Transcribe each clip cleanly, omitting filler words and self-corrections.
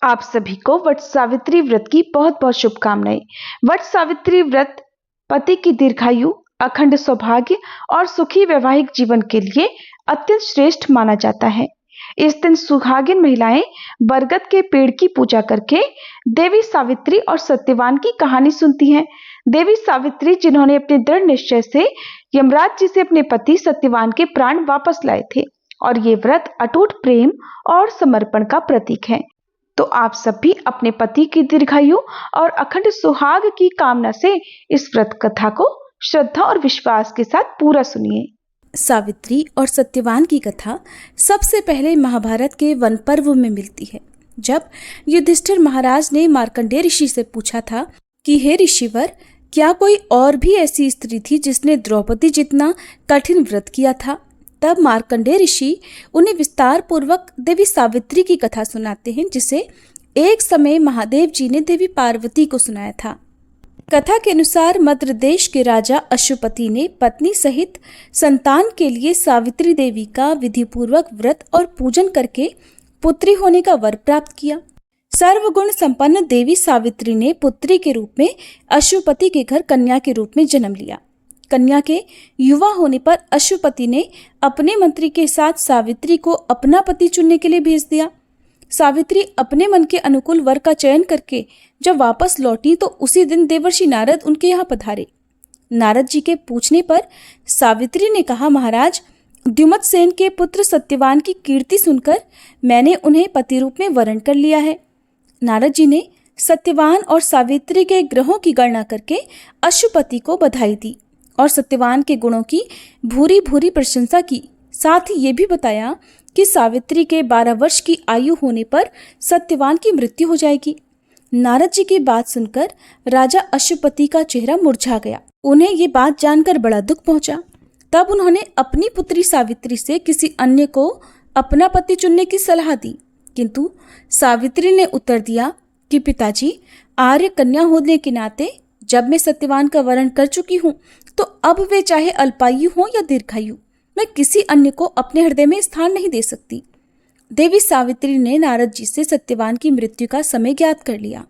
आप सभी को वट सावित्री व्रत की बहुत बहुत शुभकामनाएं। वट सावित्री व्रत पति की दीर्घायु, अखंड सौभाग्य और सुखी वैवाहिक जीवन के लिए अत्यंत श्रेष्ठ माना जाता है। इस दिन सुहागिन महिलाएं बरगद के पेड़ की पूजा करके देवी सावित्री और सत्यवान की कहानी सुनती हैं। देवी सावित्री जिन्होंने अपने दृढ़ निश्चय से यमराज जी से अपने पति सत्यवान के प्राण वापस लाए थे, और ये व्रत अटूट प्रेम और समर्पण का प्रतीक है। तो आप सब भी अपने पति की दीर्घायु और अखंड सुहाग की कामना से इस व्रत कथा को श्रद्धा और विश्वास के साथ पूरा सुनिए। सावित्री और सत्यवान की कथा सबसे पहले महाभारत के वन पर्व में मिलती है, जब युधिष्ठिर महाराज ने मार्कंडेय ऋषि से पूछा था कि हे ऋषिवर, क्या कोई और भी ऐसी स्त्री थी जिसने द्रौपदी जितना कठिन व्रत किया था। तब मार्कंडेय ऋषि उन्हें विस्तार पूर्वक देवी सावित्री की कथा सुनाते हैं, जिसे एक समय महादेव जी ने देवी पार्वती को सुनाया था। कथा के अनुसार मद्र देश के राजा अशुपति ने पत्नी सहित संतान के लिए सावित्री देवी का विधिपूर्वक व्रत और पूजन करके पुत्री होने का वर प्राप्त किया। सर्वगुण संपन्न देवी सावित्री ने पुत्री के रूप में अशुपति के घर कन्या के रूप में जन्म लिया। कन्या के युवा होने पर अशुपति ने अपने मंत्री के साथ सावित्री को अपना पति चुनने के लिए भेज दिया। सावित्री अपने मन के अनुकूल वर का चयन करके जब वापस लौटी तो उसी दिन देवर्षि नारद उनके यहाँ पधारे। नारद जी के पूछने पर सावित्री ने कहा, महाराज, द्युमत सेन के पुत्र सत्यवान की कीर्ति सुनकर मैंने उन्हें पति रूप में वरण कर लिया है। नारद जी ने सत्यवान और सावित्री के ग्रहों की गणना करके अशुपति को बधाई दी और सत्यवान के गुणों की भूरी भूरी प्रशंसा की। साथ ही ये भी बताया कि सावित्री के 12 वर्ष की आयु होने पर सत्यवान की मृत्यु हो जाएगी। नारद जी की बात सुनकर राजा अशुपति का चेहरा मुरझा गया। उन्हें ये बात जानकर बड़ा दुख पहुंचा। तब उन्होंने अपनी पुत्री सावित्री से किसी अन्य को अपना पति चुनने की सलाह दी, किंतु सावित्री ने उत्तर दिया कि पिताजी, आर्य कन्या होने के नाते जब मैं सत्यवान का वरण कर चुकी हूँ तो अब वे चाहे अल्पायु हो या दीर्घायु, मैं किसी अन्य को अपने हृदय में स्थान नहीं दे सकती। देवी सावित्री ने नारद जी से सत्यवान की मृत्यु का समय ज्ञात कर लिया।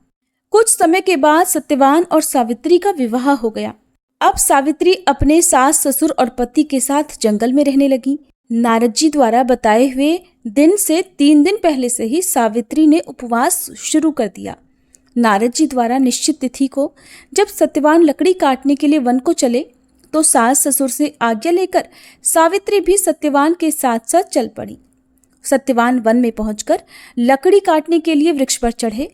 कुछ समय के बाद सत्यवान और सावित्री का विवाह हो गया। अब सावित्री अपने सास ससुर और पति के साथ जंगल में रहने लगी। नारद जी द्वारा बताए हुए दिन से 3 दिन पहले से ही सावित्री ने उपवास शुरू कर दिया। नारद जी द्वारा निश्चित तिथि को जब सत्यवान लकड़ी काटने के लिए वन को चले तो सास ससुर से आज्ञा लेकर सावित्री भी सत्यवान के साथ साथ चल पड़ी। सत्यवान वन में पहुंचकर लकड़ी काटने के लिए वृक्ष पर चढ़े।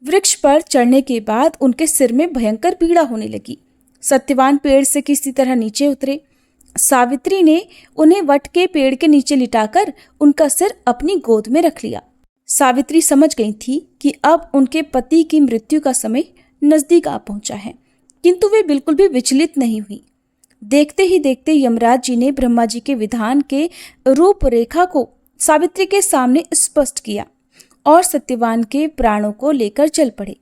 वृक्ष पर चढ़ने के बाद उनके सिर में भयंकर पीड़ा होने लगी। सत्यवान पेड़ से किसी तरह नीचे उतरे। सावित्री ने उन्हें वट के पेड़ के नीचे लिटाकर उनका सिर अपनी गोद में रख लिया। सावित्री समझ गई थी कि अब उनके पति की मृत्यु का समय नजदीक आ पहुंचा है, किंतु वे बिल्कुल भी विचलित नहीं हुई। देखते ही देखते यमराज जी ने ब्रह्मा जी के विधान के रूपरेखा को सावित्री के सामने स्पष्ट किया और सत्यवान के प्राणों को लेकर चल पड़े।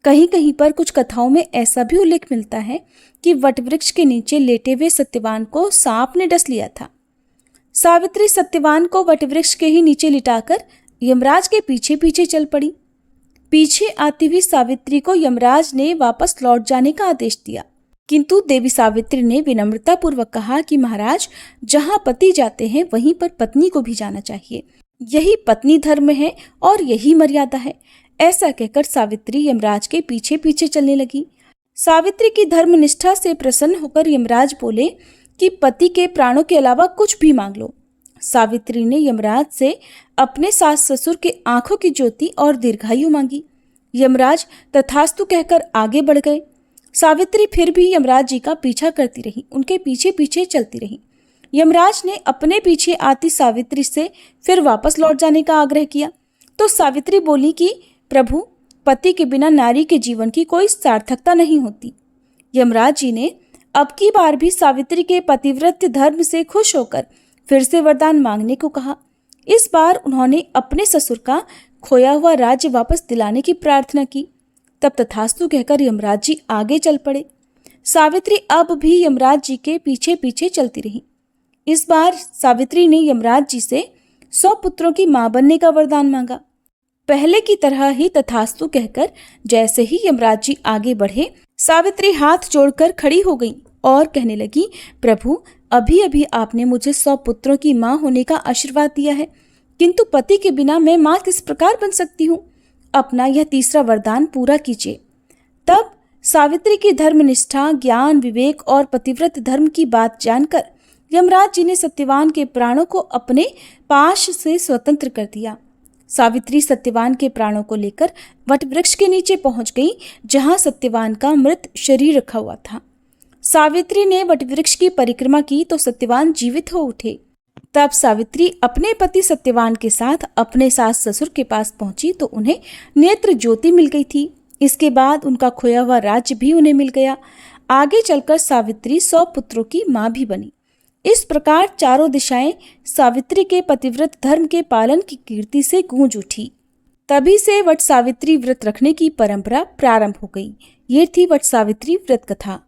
कहीं कहीं पर कुछ कथाओं में ऐसा भी उल्लेख मिलता है कि वटवृक्ष के नीचे लेटे हुए सत्यवान को सांप ने डस लिया था। सावित्री सत्यवान को वटवृक्ष के ही नीचे लिटाकर यमराज के पीछे पीछे चल पड़ी। पीछे आती हुई सावित्री को यमराज ने वापस लौट जाने का आदेश दिया, किंतु देवी सावित्री ने विनम्रता पूर्वक कहा कि महाराज, जहां पति जाते हैं वहीं पर पत्नी को भी जाना चाहिए। यही पत्नी धर्म है और यही मर्यादा है। ऐसा कहकर सावित्री यमराज के पीछे पीछे चलने लगी। सावित्री की धर्मनिष्ठा से प्रसन्न होकर यमराज बोले कि पति के प्राणों के अलावा कुछ भी मांग लो। सावित्री ने यमराज से अपने सास ससुर के आंखों की ज्योति और दीर्घायु मांगी। यमराज तथास्तु कहकर आगे बढ़ गए। सावित्री फिर भी यमराज जी का पीछा करती रही, उनके पीछे पीछे चलती रही। यमराज ने अपने पीछे आती सावित्री से फिर वापस लौट जाने का आग्रह किया तो सावित्री बोली कि प्रभु, पति के बिना नारी के जीवन की कोई सार्थकता नहीं होती। यमराज जी ने अब की बार भी सावित्री के पतिव्रत धर्म से खुश होकर फिर से वरदान मांगने को कहा। इस बार उन्होंने अपने ससुर का खोया हुआ राज्य वापस दिलाने की प्रार्थना की। तब तथास्तु कहकर यमराज जी आगे चल पड़े। सावित्री अब भी यमराज जी के पीछे पीछे चलती रही। इस बार सावित्री ने यमराज जी से 100 पुत्रों की मां बनने का वरदान मांगा। पहले की तरह ही तथास्तु कहकर जैसे ही यमराज जी आगे बढ़े, सावित्री हाथ जोड़कर खड़ी हो गई और कहने लगी, प्रभु, अभी अभी आपने मुझे 100 पुत्रों की माँ होने का आशीर्वाद दिया है, किंतु पति के बिना मैं माँ किस प्रकार बन सकती हूँ? अपना यह तीसरा वरदान पूरा कीजिए। तब सावित्री की धर्मनिष्ठा, ज्ञान, विवेक और पतिव्रत धर्म की बात जानकर यमराज जी ने सत्यवान के प्राणों को अपने पाश से स्वतंत्र कर दिया। सावित्री सत्यवान के प्राणों को लेकर वटवृक्ष के नीचे पहुंच गई, जहां सत्यवान का मृत शरीर रखा हुआ था। सावित्री ने वटवृक्ष की परिक्रमा की तो सत्यवान जीवित हो उठे। तब सावित्री अपने पति सत्यवान के साथ अपने सास ससुर के पास पहुंची तो उन्हें नेत्र ज्योति मिल गई थी। इसके बाद उनका खोया हुआ राज्य भी उन्हें मिल गया। आगे चलकर सावित्री 100 पुत्रों की मां भी बनी। इस प्रकार चारों दिशाएं सावित्री के पतिव्रत धर्म के पालन की कीर्ति से गूंज उठी। तभी से वट सावित्री व्रत रखने की परंपरा प्रारंभ हो गई। ये थी वट सावित्री व्रत कथा।